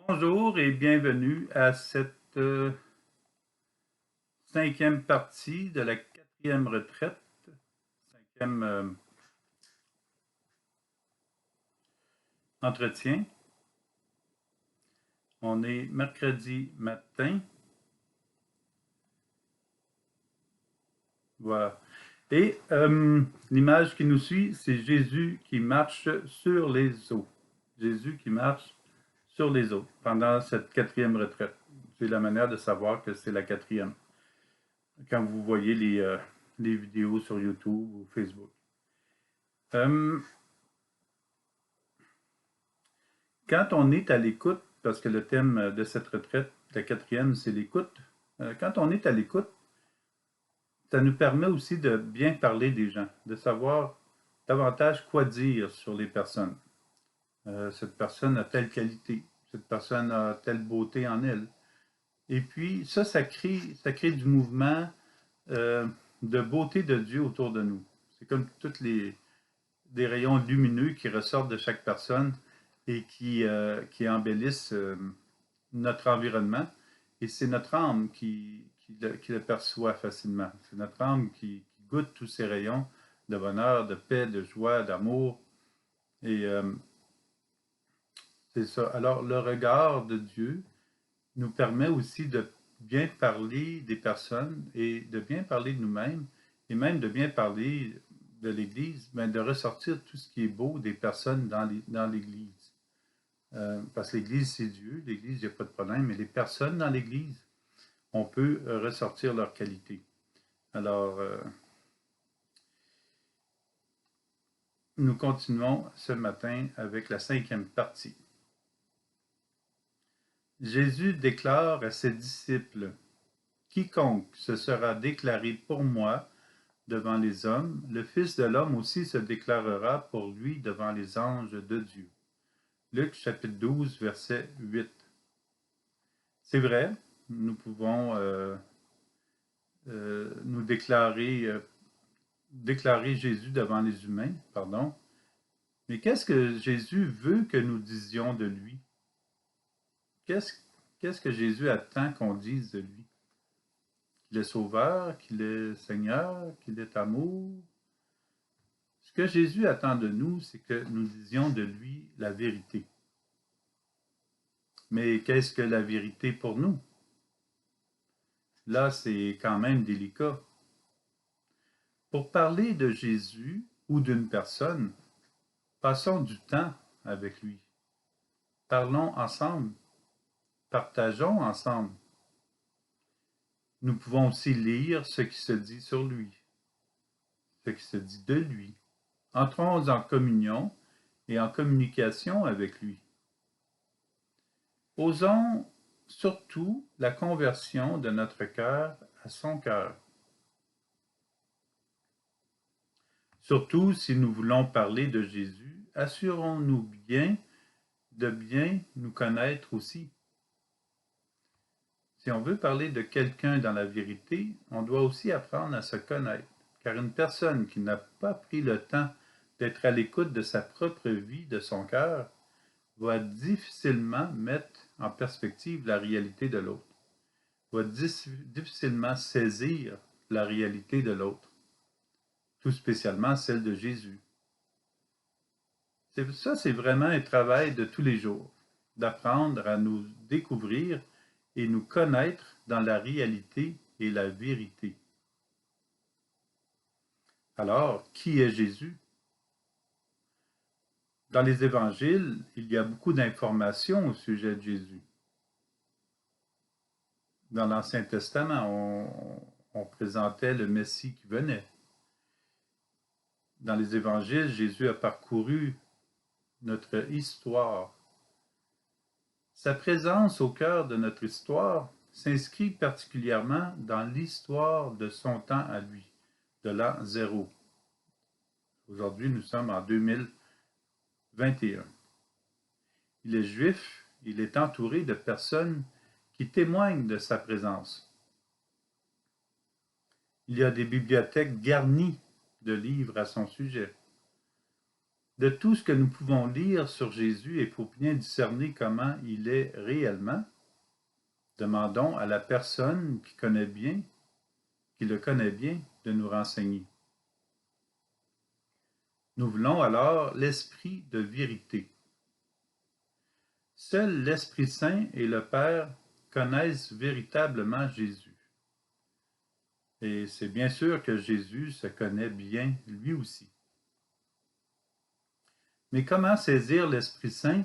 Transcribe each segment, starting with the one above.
Bonjour et bienvenue à cette cinquième partie de la quatrième retraite, cinquième entretien. On est mercredi matin. Voilà. Et l'image qui nous suit, c'est Jésus qui marche sur les eaux. Jésus qui marche sur les eaux pendant cette quatrième retraite. C'est la manière de savoir que c'est la quatrième. Quand vous voyez les vidéos sur YouTube ou Facebook. Quand on est à l'écoute, parce que le thème de cette retraite, la quatrième, c'est l'écoute, quand on est à l'écoute, ça nous permet aussi de bien parler des gens, de savoir davantage quoi dire sur les personnes. Cette personne a telle qualité, cette personne a telle beauté en elle. Et puis ça crée du mouvement euh, de beauté de Dieu autour de nous. C'est comme tous des rayons lumineux qui ressortent de chaque personne et qui embellissent notre environnement. Et c'est notre âme qui le perçoit facilement. C'est notre âme qui goûte tous ces rayons de bonheur, de paix, de joie, d'amour. Et c'est ça. Alors, le regard de Dieu nous permet aussi de bien parler des personnes et de bien parler de nous-mêmes et même de bien parler de l'Église, mais de ressortir tout ce qui est beau des personnes dans l'Église. Parce que l'Église, c'est Dieu, l'Église, il n'y a pas de problème, mais les personnes dans l'Église, on peut ressortir leur qualité. Alors, nous continuons ce matin avec la cinquième partie. Jésus déclare à ses disciples, « Quiconque se sera déclaré pour moi devant les hommes, le Fils de l'homme aussi se déclarera pour lui devant les anges de Dieu. » Luc chapitre 12, verset 8. C'est vrai, nous pouvons nous déclarer Jésus devant les humains, pardon. Mais qu'est-ce que Jésus veut que nous disions de lui? Qu'est-ce que Jésus attend qu'on dise de lui? Qu'il est sauveur, qu'il est Seigneur, qu'il est amour? Ce que Jésus attend de nous, c'est que nous disions de lui la vérité. Mais qu'est-ce que la vérité pour nous? Là, c'est quand même délicat. Pour parler de Jésus ou d'une personne, passons du temps avec lui. Parlons ensemble. Partageons ensemble. Nous pouvons aussi lire ce qui se dit sur lui, ce qui se dit de lui. Entrons en communion et en communication avec lui. Osons surtout la conversion de notre cœur à son cœur. Surtout si nous voulons parler de Jésus, assurons-nous bien de bien nous connaître aussi. Si on veut parler de quelqu'un dans la vérité, on doit aussi apprendre à se connaître, car une personne qui n'a pas pris le temps d'être à l'écoute de sa propre vie, de son cœur, va difficilement mettre en perspective la réalité de l'autre, va difficilement saisir la réalité de l'autre, tout spécialement celle de Jésus. Ça, c'est vraiment un travail de tous les jours, d'apprendre à nous découvrir et nous connaître dans la réalité et la vérité. Alors, qui est Jésus? Dans les évangiles, il y a beaucoup d'informations au sujet de Jésus. Dans l'Ancien Testament, on présentait le Messie qui venait. Dans les évangiles, Jésus a parcouru notre histoire. Sa présence au cœur de notre histoire s'inscrit particulièrement dans l'histoire de son temps à lui, de l'an 0. Aujourd'hui, nous sommes en 2021. Il est juif, il est entouré de personnes qui témoignent de sa présence. Il y a des bibliothèques garnies de livres à son sujet. de tout ce que nous pouvons lire sur Jésus et pour bien discerner comment il est réellement, demandons à la personne qui le connaît bien, de nous renseigner. Nous voulons alors l'esprit de vérité. Seul l'Esprit Saint et le Père connaissent véritablement Jésus. Et c'est bien sûr que Jésus se connaît bien lui aussi. Mais comment saisir l'Esprit Saint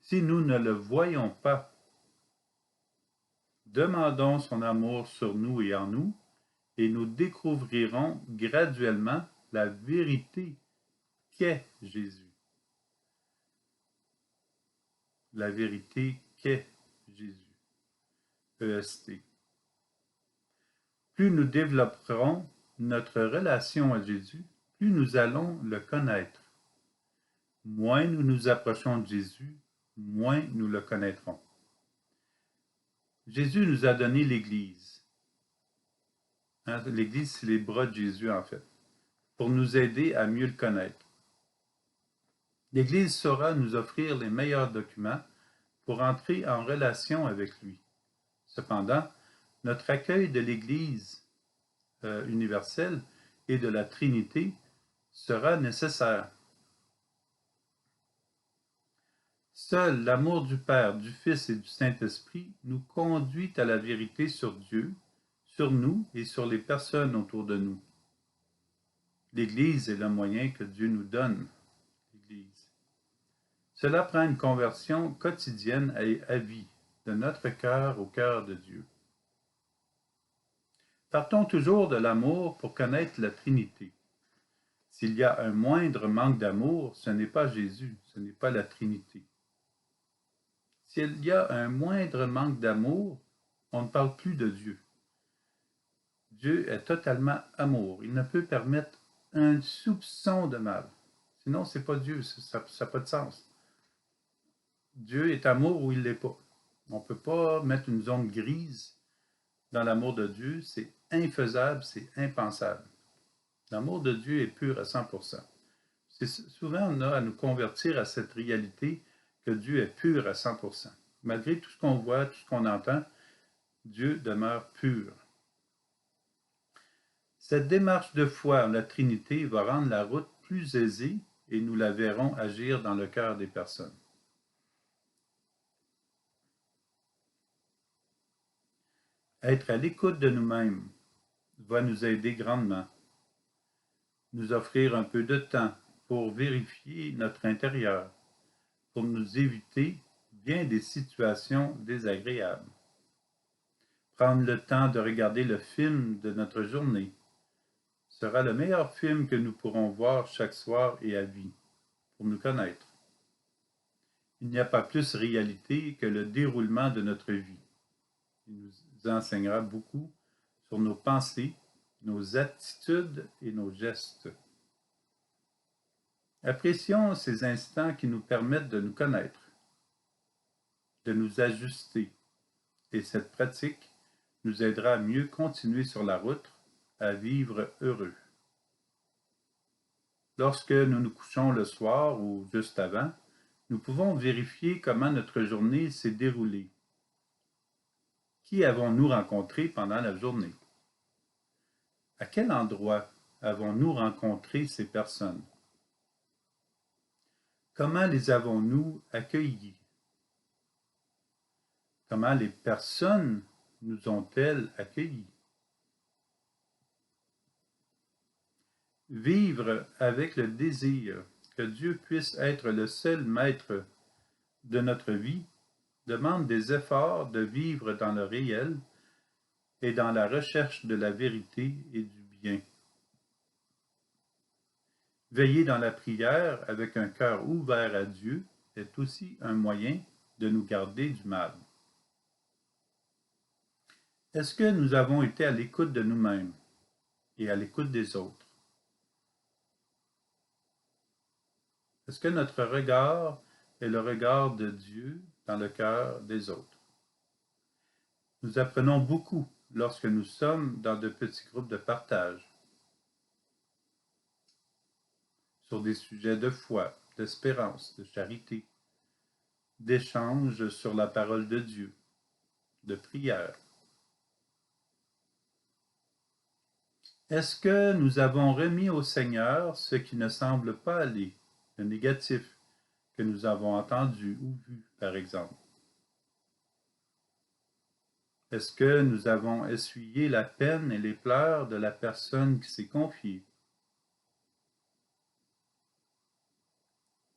si nous ne le voyons pas? Demandons son amour sur nous et en nous, et nous découvrirons graduellement la vérité qu'est Jésus. La vérité qu'est Jésus. EST. Plus nous développerons notre relation à Jésus, plus nous allons le connaître. Moins nous nous approchons de Jésus, moins nous le connaîtrons. Jésus nous a donné l'Église. L'Église, c'est les bras de Jésus, en fait, pour nous aider à mieux le connaître. L'Église saura nous offrir les meilleurs documents pour entrer en relation avec lui. Cependant, notre accueil de l'Église universelle et de la Trinité sera nécessaire. Seul l'amour du Père, du Fils et du Saint-Esprit nous conduit à la vérité sur Dieu, sur nous et sur les personnes autour de nous. L'Église est le moyen que Dieu nous donne. L'Église. Cela prend une conversion quotidienne et à vie, de notre cœur au cœur de Dieu. Partons toujours de l'amour pour connaître la Trinité. S'il y a un moindre manque d'amour, ce n'est pas Jésus, ce n'est pas la Trinité. S'il y a un moindre manque d'amour, on ne parle plus de Dieu. Dieu est totalement amour. Il ne peut permettre un soupçon de mal. Sinon, ce n'est pas Dieu, ça n'a pas de sens. Dieu est amour ou il ne l'est pas. On ne peut pas mettre une zone grise dans l'amour de Dieu. C'est infaisable, c'est impensable. L'amour de Dieu est pur à 100%. Souvent, on a à nous convertir à cette réalité que Dieu est pur à 100%. Malgré tout ce qu'on voit, tout ce qu'on entend, Dieu demeure pur. Cette démarche de foi en la Trinité va rendre la route plus aisée et nous la verrons agir dans le cœur des personnes. Être à l'écoute de nous-mêmes va nous aider grandement. Nous offrir un peu de temps pour vérifier notre intérieur, pour nous éviter bien des situations désagréables. Prendre le temps de regarder le film de notre journée sera le meilleur film que nous pourrons voir chaque soir et à vie, pour nous connaître. Il n'y a pas plus réalité que le déroulement de notre vie. Il nous enseignera beaucoup sur nos pensées, nos attitudes et nos gestes. Apprécions ces instants qui nous permettent de nous connaître, de nous ajuster, et cette pratique nous aidera à mieux continuer sur la route, à vivre heureux. Lorsque nous nous couchons le soir ou juste avant, nous pouvons vérifier comment notre journée s'est déroulée. Qui avons-nous rencontré pendant la journée? À quel endroit avons-nous rencontré ces personnes? Comment les avons-nous accueillis? Comment les personnes nous ont-elles accueillis? Vivre avec le désir que Dieu puisse être le seul maître de notre vie demande des efforts de vivre dans le réel et dans la recherche de la vérité et du bien. Veiller dans la prière avec un cœur ouvert à Dieu est aussi un moyen de nous garder du mal. Est-ce que nous avons été à l'écoute de nous-mêmes et à l'écoute des autres? Est-ce que notre regard est le regard de Dieu dans le cœur des autres? Nous apprenons beaucoup lorsque nous sommes dans de petits groupes de partage. sur des sujets de foi, d'espérance, de charité, d'échange sur la parole de Dieu, de prière. Est-ce que nous avons remis au Seigneur ce qui ne semble pas aller, le négatif que nous avons entendu ou vu, par exemple? Est-ce que nous avons essuyé la peine et les pleurs de la personne qui s'est confiée?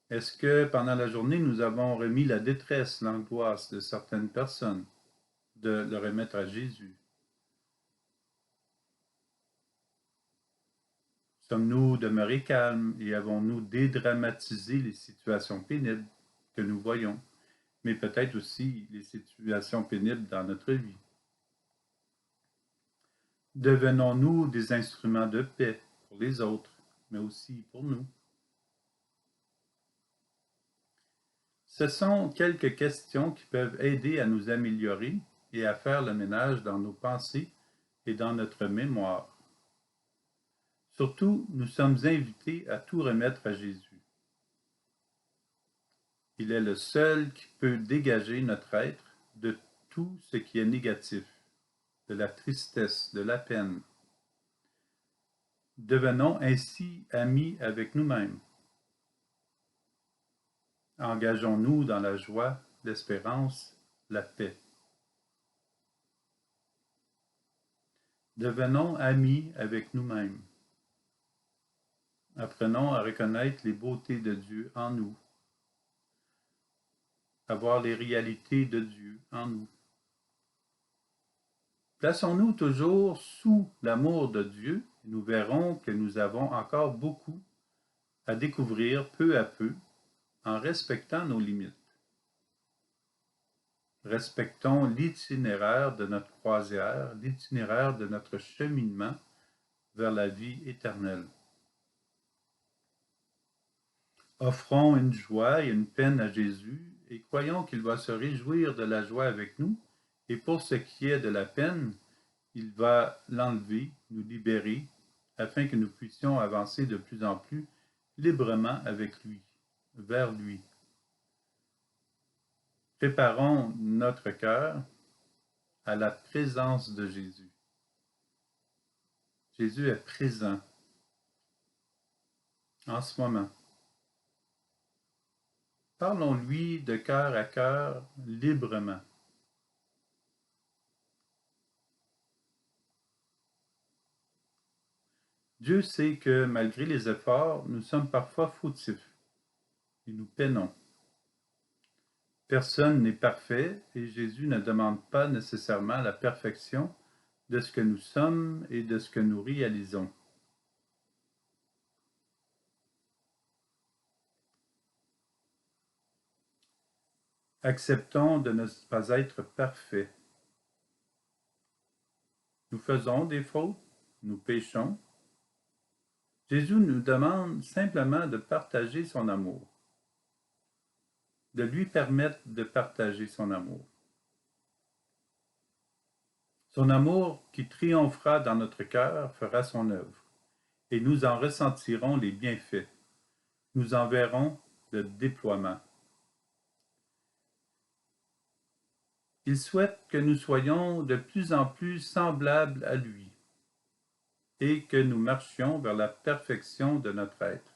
Est-ce que pendant la journée, nous avons remis la détresse, l'angoisse de certaines personnes, de le remettre à Jésus? Sommes-nous demeurés calmes et avons-nous dédramatisé les situations pénibles que nous voyons, mais peut-être aussi les situations pénibles dans notre vie? Devenons-nous des instruments de paix pour les autres, mais aussi pour nous? Ce sont quelques questions qui peuvent aider à nous améliorer et à faire le ménage dans nos pensées et dans notre mémoire. Surtout, nous sommes invités à tout remettre à Jésus. Il est le seul qui peut dégager notre être de tout ce qui est négatif, de la tristesse, de la peine. Devenons ainsi amis avec nous-mêmes. Engageons-nous dans la joie, l'espérance, la paix. Devenons amis avec nous-mêmes. Apprenons à reconnaître les beautés de Dieu en nous, à voir les réalités de Dieu en nous. Plaçons-nous toujours sous l'amour de Dieu et nous verrons que nous avons encore beaucoup à découvrir peu à peu en respectant nos limites. Respectons l'itinéraire de notre croisière, l'itinéraire de notre cheminement vers la vie éternelle. Offrons une joie et une peine à Jésus et croyons qu'il va se réjouir de la joie avec nous, et pour ce qui est de la peine, il va l'enlever, nous libérer, afin que nous puissions avancer de plus en plus librement avec lui, vers lui. Préparons notre cœur à la présence de Jésus. Jésus est présent en ce moment. Parlons-lui de cœur à cœur librement. Dieu sait que malgré les efforts, nous sommes parfois fautifs et nous peinons. Personne n'est parfait et Jésus ne demande pas nécessairement la perfection de ce que nous sommes et de ce que nous réalisons. Acceptons de ne pas être parfaits. Nous faisons des fautes, nous péchons. Jésus nous demande simplement de partager son amour, de lui permettre de partager son amour. Son amour qui triomphera dans notre cœur fera son œuvre, et nous en ressentirons les bienfaits. Nous en verrons le déploiement. Il souhaite que nous soyons de plus en plus semblables à lui et que nous marchions vers la perfection de notre être.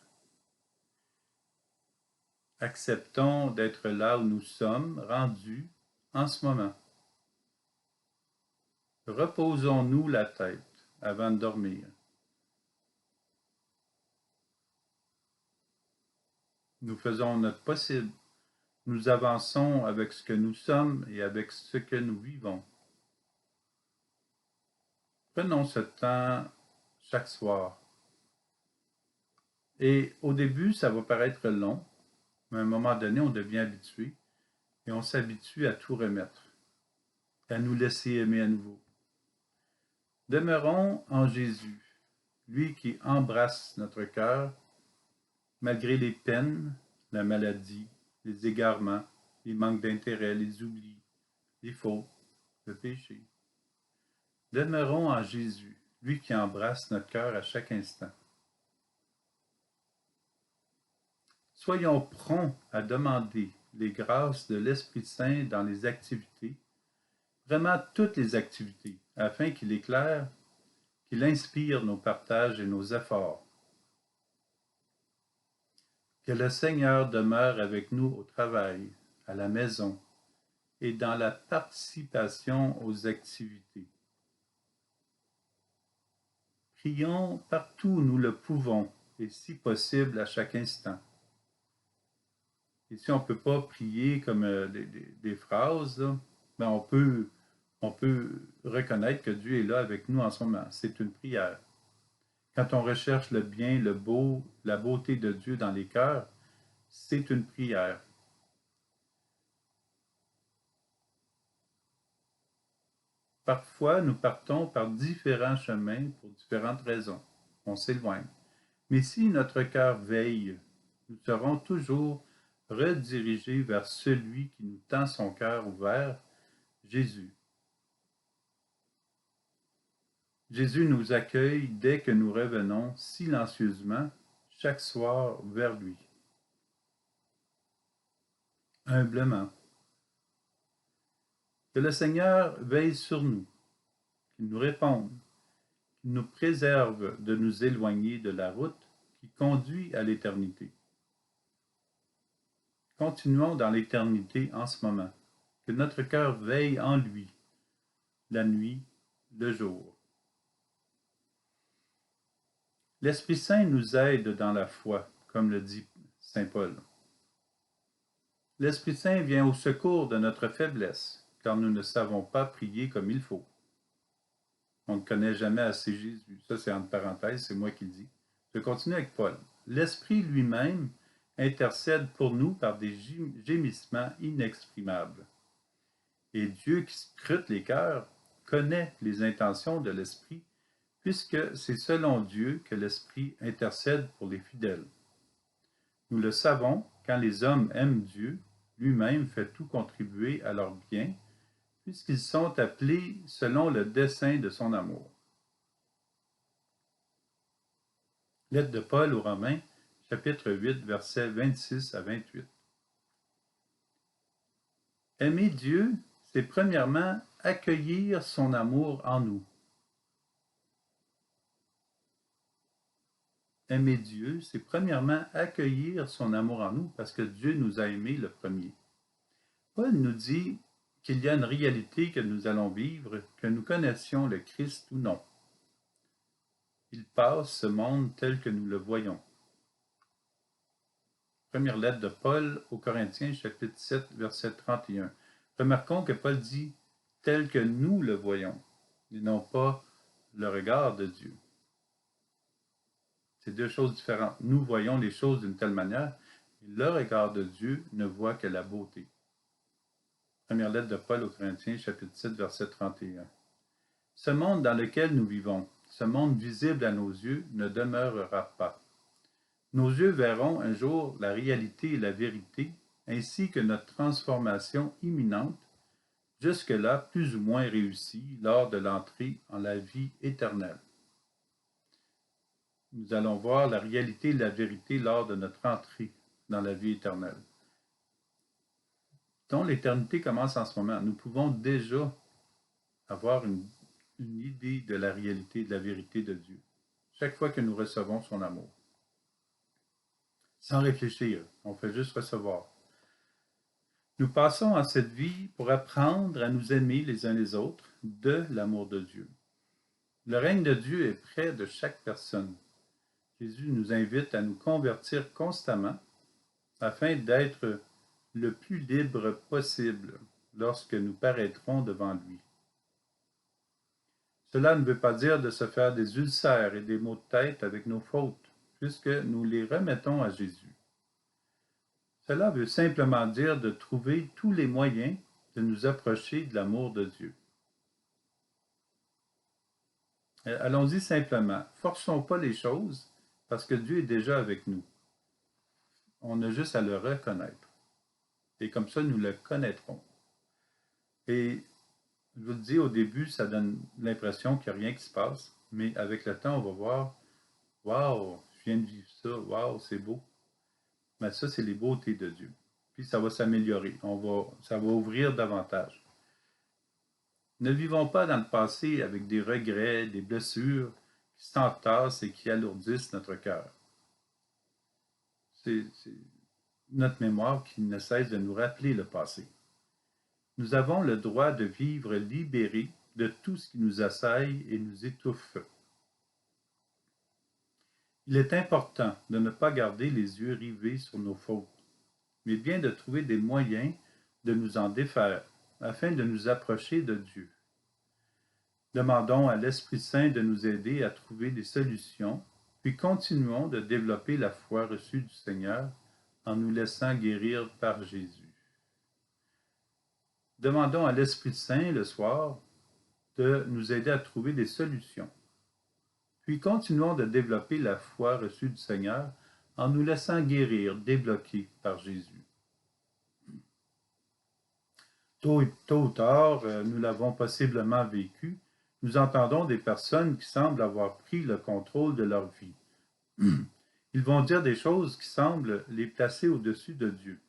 Acceptons d'être là où nous sommes rendus en ce moment. Reposons-nous la tête avant de dormir. Nous faisons notre possible. Nous avançons avec ce que nous sommes et avec ce que nous vivons. Prenons ce temps chaque soir. Et au début, ça va paraître long, mais à un moment donné, on devient habitué et on s'habitue à tout remettre, à nous laisser aimer à nouveau. Demeurons en Jésus, lui qui embrasse notre cœur, malgré les peines, la maladie, les égarements, les manques d'intérêt, les oublis, les fautes, le péché. Demeurons en Jésus, lui qui embrasse notre cœur à chaque instant. Soyons prompts à demander les grâces de l'Esprit Saint dans les activités, vraiment toutes les activités, afin qu'il éclaire, qu'il inspire nos partages et nos efforts. Que le Seigneur demeure avec nous au travail, à la maison et dans la participation aux activités. Prions partout où nous le pouvons et si possible à chaque instant. Et si on ne peut pas prier comme des phrases, là, ben on peut reconnaître que Dieu est là avec nous en ce moment. C'est une prière. Quand on recherche le bien, le beau, la beauté de Dieu dans les cœurs, c'est une prière. Parfois, nous partons par différents chemins pour différentes raisons. On s'éloigne. Mais si notre cœur veille, nous serons toujours redirigés vers celui qui nous tend son cœur ouvert, Jésus. Jésus nous accueille dès que nous revenons silencieusement chaque soir vers lui. Humblement. Que le Seigneur veille sur nous, qu'il nous réponde, qu'il nous préserve de nous éloigner de la route qui conduit à l'éternité. Continuons dans l'éternité en ce moment. Que notre cœur veille en lui, la nuit, le jour. L'Esprit Saint nous aide dans la foi, comme le dit saint Paul. L'Esprit Saint vient au secours de notre faiblesse, car nous ne savons pas prier comme il faut. On ne connaît jamais assez Jésus. Ça, c'est entre parenthèses, c'est moi qui le dis. Je continue avec Paul. L'Esprit lui-même intercède pour nous par des gémissements inexprimables. Et Dieu qui scrute les cœurs connaît les intentions de l'Esprit, puisque c'est selon Dieu que l'Esprit intercède pour les fidèles. Nous le savons, quand les hommes aiment Dieu, lui-même fait tout contribuer à leur bien, puisqu'ils sont appelés selon le dessein de son amour. Lettre de Paul aux Romains, chapitre 8, versets 26 à 28. Aimer Dieu, c'est premièrement accueillir son amour en nous. Aimer Dieu, c'est premièrement accueillir son amour en nous, parce que Dieu nous a aimés le premier. Paul nous dit qu'il y a une réalité que nous allons vivre, que nous connaissions le Christ ou non. Il passe ce monde tel que nous le voyons. Première lettre de Paul aux Corinthiens, chapitre 7, verset 31. Remarquons que Paul dit « tel que nous le voyons », et non pas le regard de Dieu. C'est deux choses différentes. Nous voyons les choses d'une telle manière, et le regard de Dieu ne voit que la beauté. Première lettre de Paul aux Corinthiens, chapitre 7, verset 31. Ce monde dans lequel nous vivons, ce monde visible à nos yeux, ne demeurera pas. Nos yeux verront un jour la réalité et la vérité, ainsi que notre transformation imminente, jusque-là plus ou moins réussie lors de l'entrée en la vie éternelle. Nous allons voir la réalité et la vérité lors de notre entrée dans la vie éternelle. dont l'éternité commence en ce moment. Nous pouvons déjà avoir une idée de la réalité, de la vérité de Dieu, chaque fois que nous recevons son amour. Sans réfléchir, on fait juste recevoir. Nous passons en cette vie pour apprendre à nous aimer les uns les autres de l'amour de Dieu. Le règne de Dieu est près de chaque personne. Jésus nous invite à nous convertir constamment afin d'être le plus libre possible lorsque nous paraîtrons devant lui. Cela ne veut pas dire de se faire des ulcères et des maux de tête avec nos fautes, puisque nous les remettons à Jésus. Cela veut simplement dire de trouver tous les moyens de nous approcher de l'amour de Dieu. Allons-y simplement. Forçons pas les choses, parce que Dieu est déjà avec nous. On a juste à le reconnaître. Et comme ça, nous le connaîtrons. Et je vous le dis, au début, ça donne l'impression qu'il n'y a rien qui se passe, mais avec le temps, on va voir, waouh, je viens de vivre ça, waouh, c'est beau. Mais ça, c'est les beautés de Dieu. Puis ça va s'améliorer. Ça va ouvrir davantage. Ne vivons pas dans le passé avec des regrets, des blessures qui s'entassent et qui alourdissent notre cœur. C'est notre mémoire qui ne cesse de nous rappeler le passé. Nous avons le droit de vivre libérés de tout ce qui nous assaille et nous étouffe. Il est important de ne pas garder les yeux rivés sur nos fautes, mais bien de trouver des moyens de nous en défaire, afin de nous approcher de Dieu. Demandons à l'Esprit Saint de nous aider à trouver des solutions, puis continuons de développer la foi reçue du Seigneur en nous laissant guérir par Jésus. Demandons à l'Esprit Saint le soir de nous aider à trouver des solutions. Puis continuons de développer la foi reçue du Seigneur en nous laissant guérir, débloquer par Jésus. Tôt ou tard, nous l'avons possiblement vécu, nous entendons des personnes qui semblent avoir pris le contrôle de leur vie. Ils vont dire des choses qui semblent les placer au-dessus de Dieu.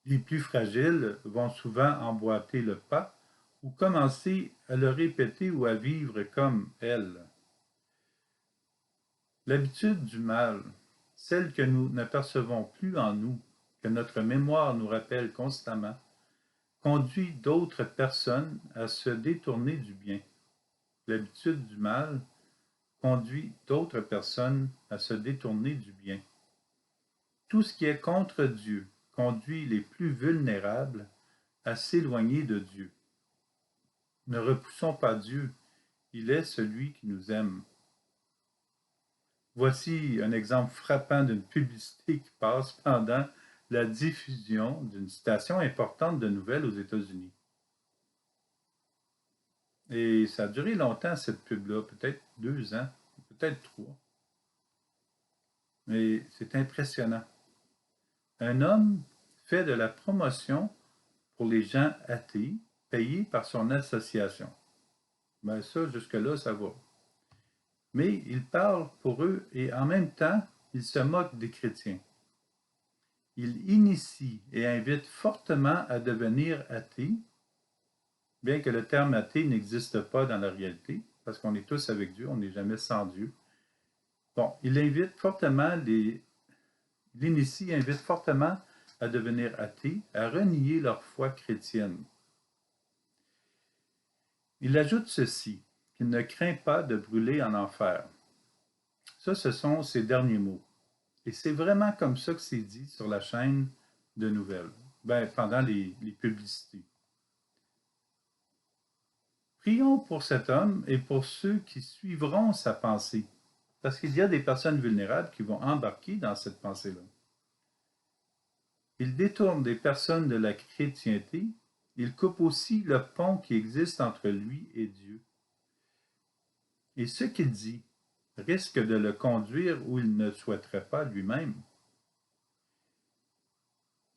Les plus fragiles vont souvent emboîter le pas ou commencer à le répéter ou à vivre comme elles. L'habitude du mal, celle que nous n'apercevons plus en nous, que notre mémoire nous rappelle constamment, conduit d'autres personnes à se détourner du bien. L'habitude du mal conduit d'autres personnes à se détourner du bien. Tout ce qui est contre Dieu conduit les plus vulnérables à s'éloigner de Dieu. Ne repoussons pas Dieu, il est celui qui nous aime. Voici un exemple frappant d'une publicité qui passe pendant la diffusion d'une station importante de nouvelles aux États-Unis. Et ça a duré longtemps, cette pub-là, peut-être 2 ans, peut-être 3. Mais c'est impressionnant. Un homme fait de la promotion pour les gens athées, payé par son association. Ben ça, jusque-là, ça va. Mais il parle pour eux et en même temps, il se moque des chrétiens. Il initie et invite fortement à devenir athée, bien que le terme athée n'existe pas dans la réalité, parce qu'on est tous avec Dieu, on n'est jamais sans Dieu. Bon, il invite fortement l'initie invite fortement à devenir athée, à renier leur foi chrétienne. Il ajoute ceci, qu'il ne craint pas de brûler en enfer. Ça, ce sont ses derniers mots. Et c'est vraiment comme ça que c'est dit sur la chaîne de nouvelles, pendant les publicités. Prions pour cet homme et pour ceux qui suivront sa pensée, parce qu'il y a des personnes vulnérables qui vont embarquer dans cette pensée-là. Il détourne des personnes de la chrétienté, il coupe aussi le pont qui existe entre lui et Dieu. Et ce qu'il dit risque de le conduire où il ne souhaiterait pas lui-même.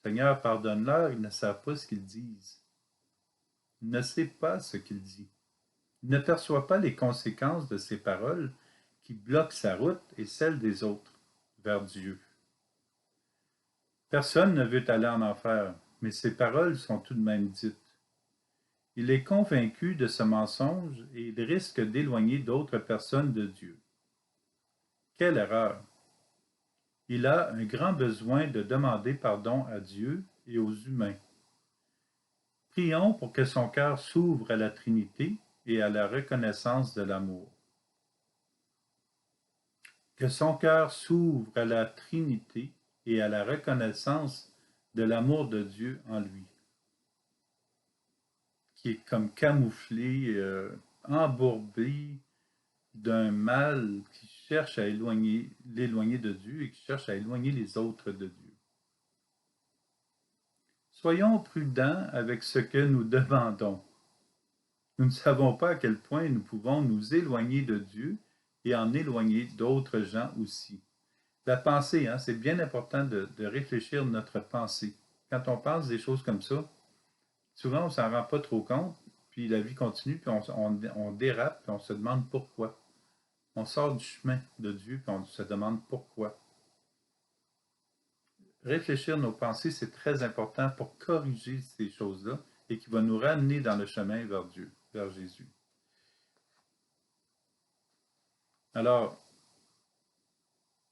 Seigneur, pardonne-leur, ils ne savent pas ce qu'ils disent. Il ne sait pas ce qu'il dit. Il ne perçoit pas les conséquences de ses paroles qui bloquent sa route et celle des autres vers Dieu. Personne ne veut aller en enfer, mais ses paroles sont tout de même dites. Il est convaincu de ce mensonge et il risque d'éloigner d'autres personnes de Dieu. Quelle erreur! Il a un grand besoin de demander pardon à Dieu et aux humains. Prions pour que son cœur s'ouvre à la Trinité et à la reconnaissance de l'amour. Que son cœur s'ouvre à la Trinité et à la reconnaissance de l'amour de Dieu en lui, qui est comme camouflé, embourbé d'un mal qui cherche à l'éloigner de Dieu et qui cherche à éloigner les autres de Dieu. Soyons prudents avec ce que nous demandons. Nous ne savons pas à quel point nous pouvons nous éloigner de Dieu et en éloigner d'autres gens aussi. La pensée, c'est bien important de réfléchir notre pensée. Quand on pense des choses comme ça, souvent on ne s'en rend pas trop compte, puis la vie continue, puis on dérape, puis on se demande pourquoi. On sort du chemin de Dieu, puis on se demande pourquoi. réfléchir nos pensées, c'est très important pour corriger ces choses-là et qui va nous ramener dans le chemin vers Dieu, vers Jésus. Alors,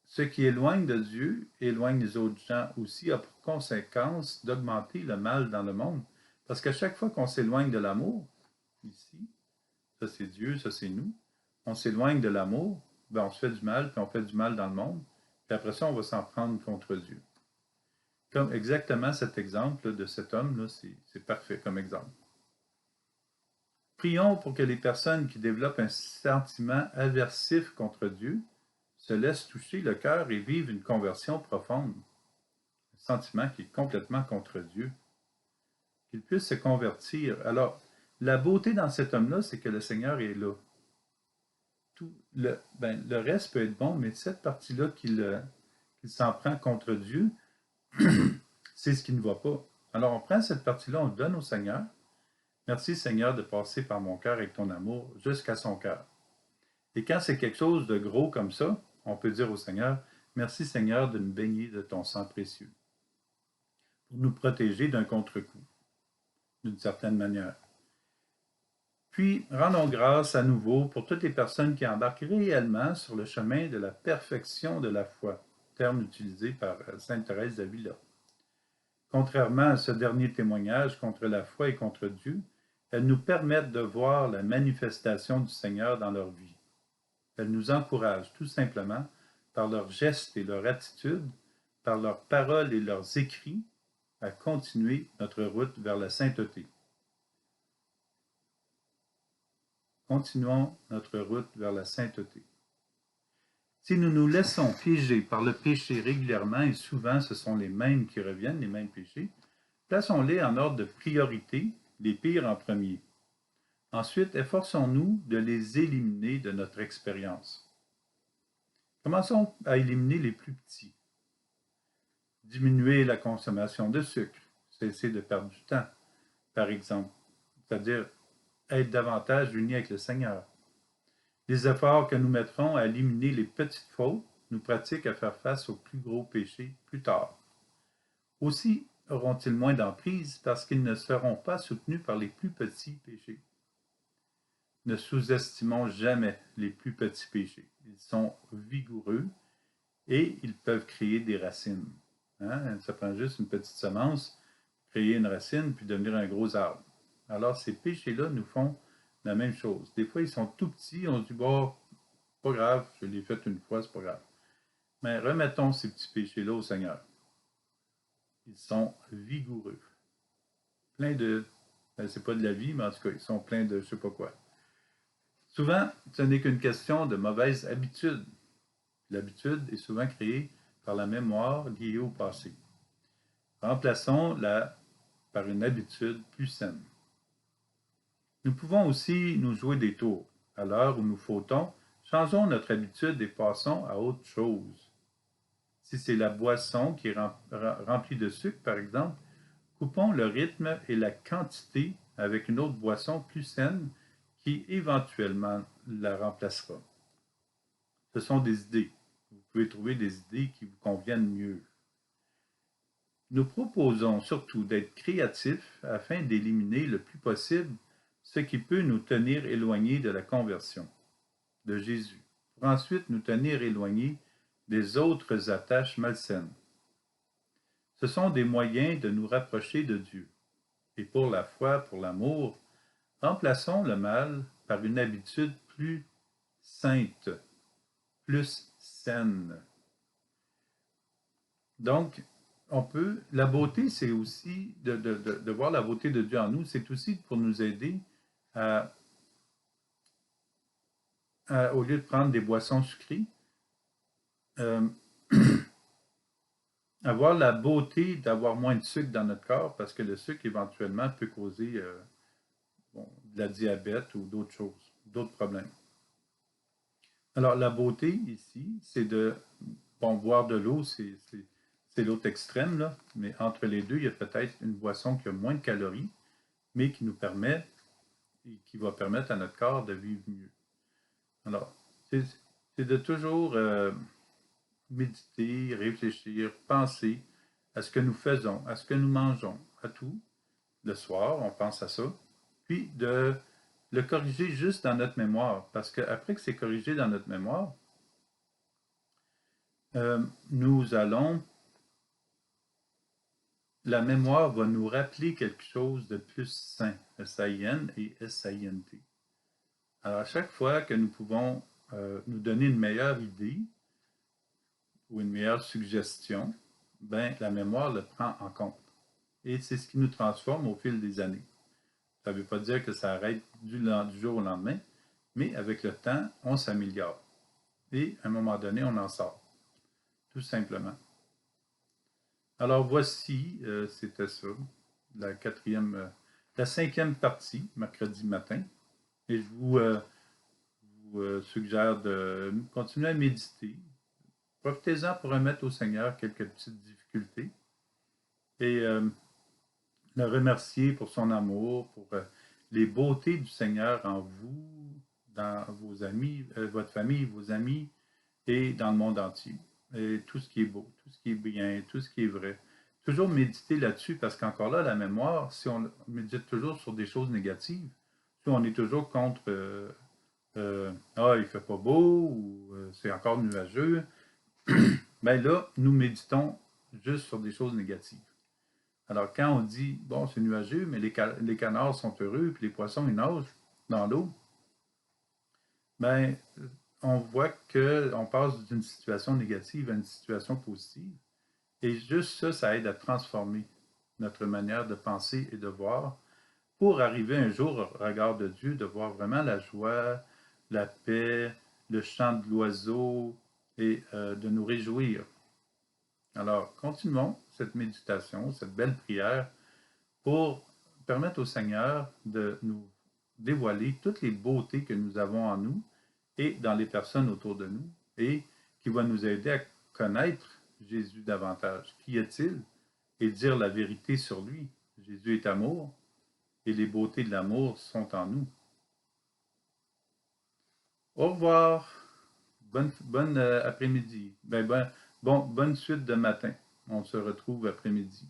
ce qui éloigne de Dieu, éloigne les autres gens aussi, a pour conséquence d'augmenter le mal dans le monde. Parce qu'à chaque fois qu'on s'éloigne de l'amour, ici, ça c'est Dieu, ça c'est nous, on s'éloigne de l'amour, ben on se fait du mal, puis on fait du mal dans le monde, puis après ça, on va s'en prendre contre Dieu. Comme exactement cet exemple de cet homme-là, c'est parfait comme exemple. Prions pour que les personnes qui développent un sentiment aversif contre Dieu se laissent toucher le cœur et vivent une conversion profonde. Un sentiment qui est complètement contre Dieu. Qu'ils puissent se convertir. Alors, la beauté dans cet homme-là, c'est que le Seigneur est là. Tout le reste peut être bon, mais cette partie-là qu'il s'en prend contre Dieu, c'est ce qui ne va pas. Alors, on prend cette partie-là, on le donne au Seigneur. Merci Seigneur de passer par mon cœur avec ton amour jusqu'à son cœur. Et quand c'est quelque chose de gros comme ça, on peut dire au Seigneur, merci Seigneur de nous baigner de ton sang précieux, pour nous protéger d'un contre-coup, d'une certaine manière. Puis, rendons grâce à nouveau pour toutes les personnes qui embarquent réellement sur le chemin de la perfection de la foi, terme utilisé par sainte Thérèse d'Avila. Contrairement à ce dernier témoignage contre la foi et contre Dieu, elles nous permettent de voir la manifestation du Seigneur dans leur vie. Elles nous encouragent tout simplement par leurs gestes et leur attitude, par leurs paroles et leurs écrits, à continuer notre route vers la sainteté. Continuons notre route vers la sainteté. Si nous nous laissons piéger par le péché régulièrement, et souvent ce sont les mêmes qui reviennent, les mêmes péchés, plaçons-les en ordre de priorité, les pires en premier. Ensuite, efforçons-nous de les éliminer de notre expérience. Commençons à éliminer les plus petits. Diminuer la consommation de sucre, cesser de perdre du temps, par exemple, c'est-à-dire être davantage unis avec le Seigneur. Les efforts que nous mettrons à éliminer les petites fautes nous pratiquent à faire face aux plus gros péchés plus tard. Aussi auront-ils moins d'emprise parce qu'ils ne seront pas soutenus par les plus petits péchés. Ne sous-estimons jamais les plus petits péchés. Ils sont vigoureux et ils peuvent créer des racines. Hein? Ça prend juste une petite semence, créer une racine, puis devenir un gros arbre. Alors, ces péchés-là nous font la même chose. Des fois, ils sont tout petits, on se dit, bon, pas grave, je l'ai fait une fois, c'est pas grave. Mais remettons ces petits péchés-là au Seigneur. Ils sont vigoureux. Pleins de, c'est pas de la vie, mais en tout cas, ils sont pleins de je sais pas quoi. Souvent, ce n'est qu'une question de mauvaise habitude. L'habitude est souvent créée par la mémoire liée au passé. Remplaçons-la par une habitude plus saine. Nous pouvons aussi nous jouer des tours. À l'heure où nous fautons, changeons notre habitude et passons à autre chose. Si c'est la boisson qui est remplie de sucre, par exemple, coupons le rythme et la quantité avec une autre boisson plus saine qui éventuellement la remplacera. Ce sont des idées. Vous pouvez trouver des idées qui vous conviennent mieux. Nous proposons surtout d'être créatifs afin d'éliminer le plus possible ce qui peut nous tenir éloignés de la conversion de Jésus, pour ensuite nous tenir éloignés des autres attaches malsaines. Ce sont des moyens de nous rapprocher de Dieu. Et pour la foi, pour l'amour, remplaçons le mal par une habitude plus sainte, plus saine. Donc, la beauté, c'est aussi de voir la beauté de Dieu en nous, c'est aussi pour nous aider au lieu de prendre des boissons sucrées, avoir la beauté d'avoir moins de sucre dans notre corps, parce que le sucre, éventuellement, peut causer de la diabète ou d'autres choses, d'autres problèmes. Alors, la beauté, ici, c'est de boire de l'eau, c'est l'autre extrême, là, mais entre les deux, il y a peut-être une boisson qui a moins de calories, mais qui nous permet et qui va permettre à notre corps de vivre mieux. Alors, c'est de toujours méditer, réfléchir, penser à ce que nous faisons, à ce que nous mangeons, à tout. Le soir, on pense à ça. Puis de le corriger juste dans notre mémoire. Parce qu'après que c'est corrigé dans notre mémoire, nous allons, la mémoire va nous rappeler quelque chose de plus sain, S-A-I-N et S-A-I-N-T. Alors, à chaque fois que nous pouvons nous donner une meilleure idée ou une meilleure suggestion, ben, la mémoire le prend en compte. Et c'est ce qui nous transforme au fil des années. Ça ne veut pas dire que ça arrête du jour au lendemain, mais avec le temps, on s'améliore. Et à un moment donné, on en sort. Tout simplement. Alors voici, c'était ça, la cinquième partie, mercredi matin. Et je vous suggère de continuer à méditer. Profitez-en pour remettre au Seigneur quelques petites difficultés et le remercier pour son amour, pour les beautés du Seigneur en vous, dans vos amis, votre famille, vos amis et dans le monde entier. Et tout ce qui est beau, tout ce qui est bien, tout ce qui est vrai. Toujours méditer là-dessus parce qu'encore là, la mémoire, si on médite toujours sur des choses négatives, si on est toujours contre ah, il fait pas beau ou c'est encore nuageux, bien là, nous méditons juste sur des choses négatives. Alors, quand on dit, bon, c'est nuageux, mais les canards sont heureux, puis les poissons, ils nagent dans l'eau, bien, on voit qu'on passe d'une situation négative à une situation positive. Et juste ça, ça aide à transformer notre manière de penser et de voir pour arriver un jour au regard de Dieu, de voir vraiment la joie, la paix, le chant de l'oiseau et de nous réjouir. Alors, continuons cette méditation, cette belle prière pour permettre au Seigneur de nous dévoiler toutes les beautés que nous avons en nous et dans les personnes autour de nous et qui va nous aider à connaître Jésus davantage. Qui est-il? Et dire la vérité sur lui. Jésus est amour et les beautés de l'amour sont en nous. Au revoir. Bonne après-midi. Bonne suite de matin. On se retrouve après-midi.